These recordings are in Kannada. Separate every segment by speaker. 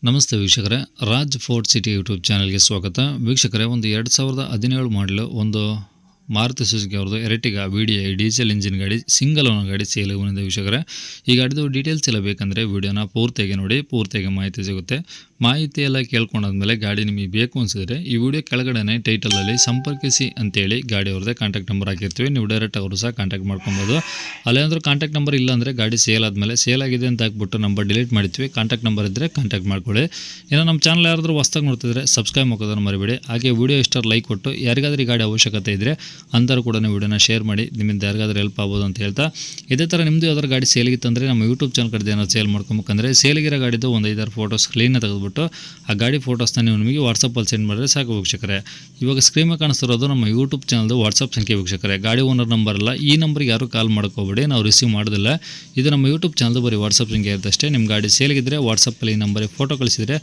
Speaker 1: ನಮಸ್ತೆ ವೀಕ್ಷಕರೇ, ರಾಜ್ ಫೋರ್ಟ್ ಸಿಟಿ ಯೂಟ್ಯೂಬ್ ಚಾನಲ್ಗೆ ಸ್ವಾಗತ. ವೀಕ್ಷಕರೇ, ಒಂದು 2017 ಮಾಡಲು ಒಂದು ಮಾರುತಿ ಸುಜುಕಿ ಅವ್ರದ್ದು ಎರ್ಟಿಗಾ VDI ಡೀಸೆಲ್ ಇಂಜಿನ್ ಗಾಡಿ ಸಿಂಗಲ್ ಓನರ್ ಗಾಡಿ ಸೇಲ್ ಬಂದಿದೆ ವೀಕ್ಷಕರೇ. ಈ ಗಾಡಿದು ಡೀಟೇಲ್ಸ್ ಎಲ್ಲ ಬೇಕಂದರೆ ವಿಡಿಯೋನ ಪೂರ್ತಿಯಾಗಿ ನೋಡಿ, ಪೂರ್ತಿಯಾಗಿ ಮಾಹಿತಿ ಸಿಗುತ್ತೆ. ಮಾಹಿತಿ ಎಲ್ಲ ಕೇಳ್ಕೊಂಡಾದ್ಮೇಲೆ ಗಾಡಿ ನಿಮಗೆ ಬೇಕು ಅನಿಸಿದ್ರೆ ಈ ವಿಡಿಯೋ ಕೆಳಗಡೆ ಟೈಟಲಲ್ಲಿ ಸಂಪರ್ಕಿಸಿ ಅಂತೇಳಿ ಗಾಡಿ ಅವ್ರದ್ದೇ ಕಾಂಟ್ಯಾಕ್ಟ್ ನಂಬರ್ ಹಾಕಿರ್ತೀವಿ. ನೀವು ಡೈರೆಕ್ಟ್ ಅವರು ಸಹ ಕಾಂಟ್ಯಾಕ್ಟ್ ಮಾಡ್ಕೊಬೋದು. ಅಲ್ಲೇನಾದ್ರೂ ಕಾಂಟ್ಯಾಕ್ಟ್ ನಂಬರ್ ಇಲ್ಲ ಅಂದರೆ ಗಾಡಿ ಸೇಲ್ ಆದಮೇಲೆ ಸೇಲ್ ಆಗಿದೆ ಅಂತ ಹಾಕ್ಬಿಟ್ಟು ನಂಬರ್ ಡಿಲೀಟ್ ಮಾಡ್ತೀವಿ. ಕಾಂಟ್ಯಾಕ್ಟ್ ನಂಬರ್ ಇದ್ದರೆ ಕಾಂಟ್ಯಾಕ್ಟ್ ಮಾಡ್ಕೊಳ್ಳಿ. ಇನ್ನು ನಮ್ಮ ಚಾನಲ್ ಯಾರಾದರೂ ಹೊಸ್ದಾಗಿ ನೋಡ್ತಿದ್ರೆ ಸಬ್ಸ್ಕ್ರೈಬ್ ಮಾಡೋದನ್ನು ಮರಿಬೇಡಿ. ಹಾಗೆ ವಿಡಿಯೋ ಇಷ್ಟ ಲೈಕ್ ಕೊಟ್ಟು ಯಾರಿಗಾದ್ರೂ ಈ ಗಾಡಿ ಅವಶ್ಯಕತೆ ಇದ್ದರೆ ಅಂಥವ್ರು ಕೂಡ ವಿಡಿಯೋನ ಶೇರ್ ಮಾಡಿ, ನಿಮ್ಮಿಂದ ಯಾರಿಗಾದ್ರೂ ಹೆಲ್ಪ್ ಆಗ್ಬೋದು ಅಂತ ಹೇಳ್ತಾ, ಇದೇ ಥರ ನಿಮ್ಮದು ಯಾವ್ದಾದ್ರು ಗಾಡಿ ಸೇಲಿಗಿತ್ತಂದರೆ ನಮ್ಮ ಯೂಟ್ಯೂಬ್ ಚಾನಲ್ ಕಡೆ ಏನಾದ್ರು ಸೇಲ್ ಮಾಡ್ಕೊಬೇಕಂದ್ರೆ ಸೇಲಿಗಿರೋ ಗಾಡಿದು ಒಂದು 5-6 ಫೋಟೋಸ್ ಕ್ಲೀನಾಗಿ ತೆಗೆದುಬಿಟ್ಟು ಆ ಗಾಡಿ ಫೋಟೋಸ್ನ ನೀವು ನಿಮಗೆ ವಾಟ್ಸಪ್ಪಲ್ಲಿ ಸೆಂಡ್ ಮಾಡಿದ್ರೆ ಸಾಕು ವೀಕ್ಷಕರೇ. ಇವಾಗ ಸ್ಕ್ರೀನ್ ಮೇಲೆ ಕಾಣಿಸ್ತಿರೋದು ನಮ್ಮ ಯೂಟ್ಯೂಬ್ ಚಾನಲ್ದು ವಾಟ್ಸಪ್ ಸಂಖ್ಯೆ ವೀಕ್ಷಕರೇ. ಗಾಡಿ ಓನರ್ ನಂಬರ್ ಅಲ್ಲ, ಈ ನಂಬರ್ಗೆ ಯಾರು ಕಾಲ್ ಮಾಡ್ಕೋಬೇಡಿ, ನಾವು ರಿಸೀವ್ ಮಾಡೋದಿಲ್ಲ. ಇದು ನಮ್ಮ ಯೂಟ್ಯೂಬ್ ಚಾನಲ್ದು ಬರೀ ವಾಟ್ಸಪ್ ಸಂಖ್ಯೆ ಇರುತ್ತಷ್ಟೇ. ನಿಮ್ಮ ಗಾಡಿ ಸೇಲಿಗಿದ್ರೆ ವಾಟ್ಸಪ್ಪಲ್ಲಿ ಈ ನಂಬರಿಗೆ ಫೋಟೋ ಕಳಿಸಿದರೆ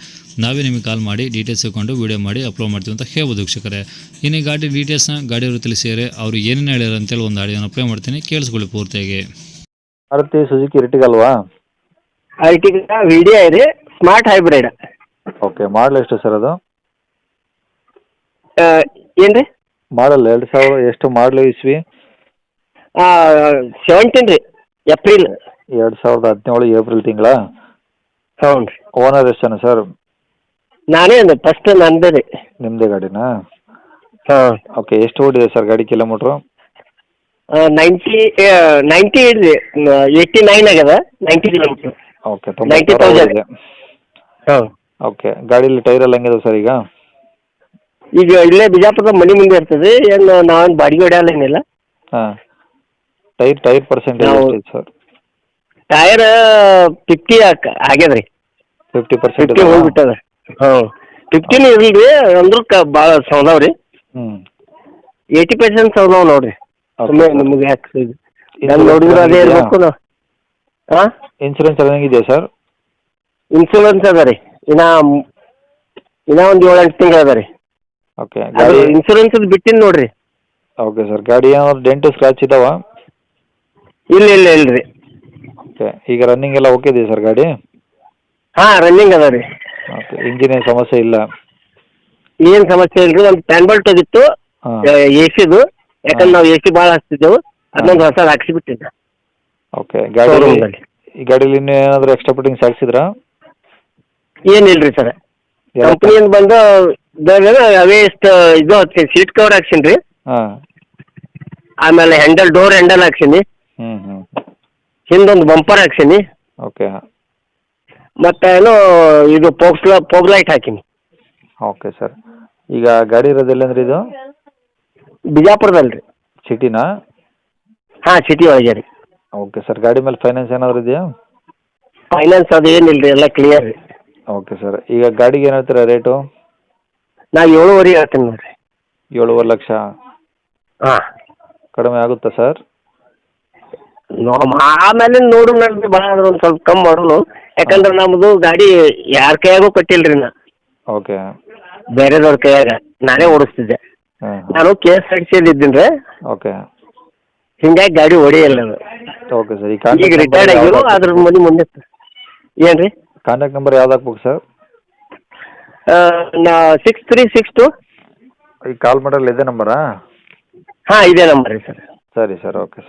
Speaker 1: ನಾವೇ ನಿಮಗೆ ಕಾಲ್ ಮಾಡಿ ಡೀಟೇಲ್ಸ್ ಇಟ್ಕೊಂಡು ವೀಡಿಯೋ ಮಾಡಿ ಅಪ್ಲೋಡ್ ಮಾಡ್ತೀವಿ ಅಂತ ಹೇಳ್ಬೋದು ವೀಕ್ಷಕರೇ. ಇನ್ನು ಈ ಗಾಡಿ ಡೀಟೇಲ್ಸ್ನ ಗಾಡಿಯವರು ತಿಳಿಸಿದರೆ ಅವರು ಏನೇನು ಹೇಳ್ಯಾರ ಅಂತೇಳಿ ಒಂದು ಆಡಿಯೋನ ಪ್ಲೇ ಮಾಡ್ತೀನಿ, ಕೇಳಿಸ್ಕೊಳ್ಳಿ ಪೂರ್ತಿಯಾಗಿ.
Speaker 2: ಮಾರುತಿ ಸುಜುಕಿ ಎರ್ಟಿಗಾ ಅಲ್ವಾ?
Speaker 3: ಎರ್ಟಿಗಾ VDI ಇದೆ, ಸ್ಮಾರ್ಟ್ ಹೈಬ್ರಿಡ್.
Speaker 2: ಓಕೆ, ಮಾಡಲ್ ಎಷ್ಟು ಸರ್ ಅದು?
Speaker 3: ಏನು ರೀ?
Speaker 2: ಮಾಡಲ್ 2000 ಎಷ್ಟು ಮಾಡಲು ಇಸ್ವಿ?
Speaker 3: 17 ರೀ, ಏಪ್ರಿಲ್.
Speaker 2: 2017 ಏಪ್ರಿಲ್ ತಿಂಗಳ?
Speaker 3: ಹ್ಞೂ ರೀ.
Speaker 2: ಓನರ್ ಎಷ್ಟು ಜನ ಸರ್?
Speaker 3: ನಾನೇ ಅಂದೆ ಫಸ್ಟ್ ನಂದೇ ರೀ.
Speaker 2: ನಿಮ್ಮದೇ ಗಾಡಿನಾ?
Speaker 3: ಹಾಂ.
Speaker 2: ಓಕೆ, ಎಷ್ಟು ಓಡಿದೆ ಸರ್ ಗಾಡಿ ಕಿಲೋಮೀಟ್ರು?
Speaker 3: 90 ಇಡ್ರಿ, 89 ಆಗ್ಯದ, 90 ಕಿಲೋಮೀಟ್ರ್.
Speaker 2: ಓಕೆ,
Speaker 3: 90,000
Speaker 2: ಇದೆ.
Speaker 3: ಹಾಂ.
Speaker 2: ಓಕೆ, ಗಾಡೀಲಿ ಟೈರ್ ಎಲ್ಲ ಹೆಂಗಿದೆ ಸರ್ ಈಗ?
Speaker 3: ಈಗ ಇಲ್ಲೇ ಬಿಜಾಪುರದ ಮನೆ ಮುಂದೆ ಇರ್ತದೆ, ಏನು ನಾವೇನು ಬಾಡಿಗೆ ಹೊಡೆಯಲ್ಲ ಏನಿಲ್ಲ.
Speaker 2: ಹಾಂ, ಟೈರ್ ಪರ್ಸೆಂಟೇಜ್ ಎಷ್ಟಿದೆ ಸರ್?
Speaker 3: ಟೈರ್ 50 ಆಗ್ಯದ ರೀ.
Speaker 2: 50%
Speaker 3: 50 ಹೋಗ್ಬಿಟ್ಟದ. ಹಾಂ, 50 ಇರಲಿ ರೀ, ಅಂದ್ರೂ ಭಾಳ ಸೌದಾವ್ ರೀ. 80% ಸೌದಾವ್ ನೋಡ್ರಿ. ಸುಮ್ಮನೆ ನಿಮಗೆ ಯಾಕೆ ನಾನು ನೋಡಿದ್ರೆ ಅದೇ ಇರಬೇಕು ನಾವು. ಹಾಂ,
Speaker 2: ಇನ್ಸೂರೆನ್ಸ್ ಎಲ್ಲ ಹೆಂಗಿದೆಯಾ ಸರ್?
Speaker 3: ಇನ್ಶೂರೆನ್ಸ್ ಅದ ರೀ, ಇನ್ನೂ ಒಂದು 7-8 ತಿಂಗಳು ಅದ ರೀ.
Speaker 2: ಓಕೆ,
Speaker 3: ಅದು
Speaker 2: ಗಾಡಿ
Speaker 3: ಇನ್ಶೂರೆನ್ಸ್ ಬಿಟ್ಟಿನಿ ನೋಡ್ರಿ.
Speaker 2: ಓಕೆ ಸರ್, ಗಾಡಿ ಏನಾದ್ರು ಡೆಂಟು ಸ್ಕ್ರಾಚ್ ಇದಾವ?
Speaker 3: ಇಲ್ಲ ರೀ.
Speaker 2: ಓಕೆ, ಈಗ ರನ್ನಿಂಗ್ ಎಲ್ಲ ಓಕೆ ಇದೆಯಾ ಸರ್ ಗಾಡಿ?
Speaker 3: ಹಾಂ, ರನ್ನಿಂಗ್ ಅದ ರೀ.
Speaker 2: ಓಕೆ, ಇಂಜಿನ್ ಏನು ಸಮಸ್ಯೆ ಇಲ್ಲ?
Speaker 3: ಏನು ಸಮಸ್ಯೆ ಇಲ್ಲ ರೀ. ಒಂದು ಪ್ಯಾನ್ ಬೆಲ್ಟ್ ಹೋಗಿತ್ತು
Speaker 2: ಹಾಂ.
Speaker 3: AC-ದು, ಯಾಕಂದ್ರೆ ನಾವು AC ಭಾಳ ಹಚ್ತಿದ್ದೆವು, ಅದನ್ನೊಂದು ಹೊಸದು ಹಾಕ್ಸಿಬಿಟ್ಟಿದ್ದೆ.
Speaker 2: ಓಕೆ, ಈ ಗಾಡೀಲಿ ಇನ್ನೂ ಏನಾದರೂ ಎಕ್ಸ್ಟ್ರಾ ಫಿಟ್ಟಿಂಗ್ಸ್ ಹಾಕ್ಸಿದ್ರಾ?
Speaker 3: ಏನಿಲ್ಲ ರೀ ಸರ್, ಕಂಪ್ನಿಯಿಂದ ಬಂದು ಅವೇ ಇಷ್ಟು ಇದು ಹಾಕ್ತೀನಿ, ಸೀಟ್ ಕವರ್ ಹಾಕ್ಸೀನಿ ರೀ.
Speaker 2: ಹಾಂ.
Speaker 3: ಆಮೇಲೆ ಡೋರ್ ಹ್ಯಾಂಡಲ್ ಹಾಕ್ಸೀನಿ. ಹಿಂದೊಂದು ಬಂಪರ್ ಹಾಕ್ಸೀನಿ.
Speaker 2: ಓಕೆ.
Speaker 3: ಮತ್ತೆ ಏನೋ ಇದು ಪೋಗ್ ಲೈಟ್ ಹಾಕೀನಿ.
Speaker 2: ಓಕೆ ಸರ್, ಈಗ ಗಾಡಿ ಇರೋದು ಎಲ್ಲಂದ್ರೆ ಇದು?
Speaker 3: ಬಿಜಾಪುರದಲ್ಲಿ ರೀ.
Speaker 2: ಸಿಟಿನಾ?
Speaker 3: ಹಾಂ, ಸಿಟಿ ಒಳಗೆ ರೀ.
Speaker 2: ಓಕೆ ಸರ್, ಗಾಡಿ ಮೇಲೆ ಫೈನಾನ್ಸ್ ಏನಾದರೂ ಇದೆಯಾ?
Speaker 3: ಫೈನಾನ್ಸ್ ಅದು ಏನಿಲ್ಲ ರೀ, ಎಲ್ಲ ಕ್ಲಿಯರ್ ರೀ.
Speaker 2: ಓಕೆ ಸರ್, ಈಗ ಗಾಡಿಗೆ ಏನು ಹೇಳ್ತೀರಾ ರೇಟು?
Speaker 3: ನಾ 7.5 ಹೇಳ್ತೀನಿ ನೋಡಿರಿ.
Speaker 2: 7.5 ಲಕ್ಷ?
Speaker 3: ಹಾಂ.
Speaker 2: ಕಡಿಮೆ ಆಗುತ್ತಾ ಸರ್?
Speaker 3: ಆಮೇಲೆ ನೋಡು ನನಗೆ ಭಾಳ ಆದ್ರೆ ಒಂದು ಸ್ವಲ್ಪ ಕಮ್ಮಿ ಮಾಡೋನು, ಯಾಕಂದ್ರೆ ನಮ್ಮದು ಗಾಡಿ ಯಾರ ಕೈಯಾಗೂ ಕೊಟ್ಟಿಲ್ಲ ರೀ. ನಾ
Speaker 2: ಓಕೆ.
Speaker 3: ಬೇರೆದವ್ರ ಕೈಯಾಗ ನಾನೇ ಓಡಿಸ್ತಿದ್ದೆ. ನಾನು KSRTC ಇದ್ದೀನಿ ರೀ.
Speaker 2: ಓಕೆ.
Speaker 3: ಹಿಂಗಾಗಿ ಗಾಡಿ ಹೊಡೆಯಲ್ಲ ಅದು.
Speaker 2: ಓಕೆ ಸರ್,
Speaker 3: ಈಗ ರಿಟೈರ್ಡ್ ಆಗಿರೋ ಅದ್ರ ಮನೆ ಮುಂದೆ. ಏನು ರೀ?
Speaker 2: ಕಾಂಟ್ಯಾಕ್ಟ್ ನಂಬರ್ ಯಾವ್ದು ಹಾಕ್ಬೇಕು ಸರ್?
Speaker 3: 6362.
Speaker 2: ಈಗ ಕಾಲ್ ಮಾಡಲ್ಲ ಇದೇ ನಂಬರಾ?
Speaker 3: ಹಾಂ, ಇದೇ ನಂಬರ್ ರೀ ಸರ್.
Speaker 2: ಸರಿ ಸರ್, ಓಕೆ ಸರ್.